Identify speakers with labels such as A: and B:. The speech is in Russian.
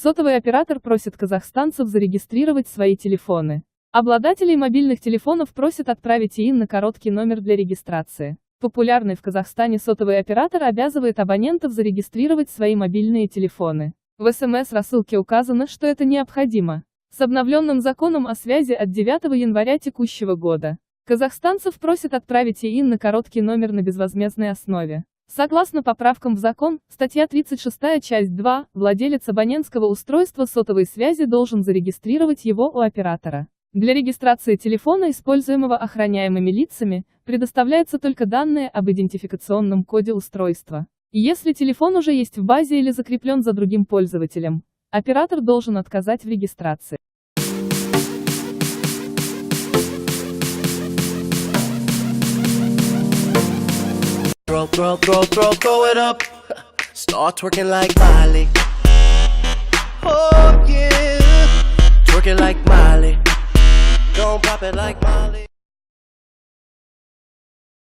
A: Сотовый оператор просит казахстанцев зарегистрировать свои телефоны. Обладателей мобильных телефонов просят отправить ИИН на короткий номер для регистрации. Популярный в Казахстане сотовый оператор обязывает абонентов зарегистрировать свои мобильные телефоны. В СМС-рассылке указано, что это необходимо. С обновленным законом о связи от 9 января текущего года казахстанцев просят отправить ИИН на короткий номер на безвозмездной основе. Согласно поправкам в закон, статья 36, часть 2, владелец абонентского устройства сотовой связи должен зарегистрировать его у оператора. Для регистрации телефона, используемого охраняемыми лицами, предоставляются только данные об идентификационном коде устройства. Если телефон уже есть в базе или закреплен за другим пользователем, оператор должен отказать в регистрации.
B: Throw it up. Start twerking like Miley. Oh yeah, twerking like Miley. Don't pop it like Miley.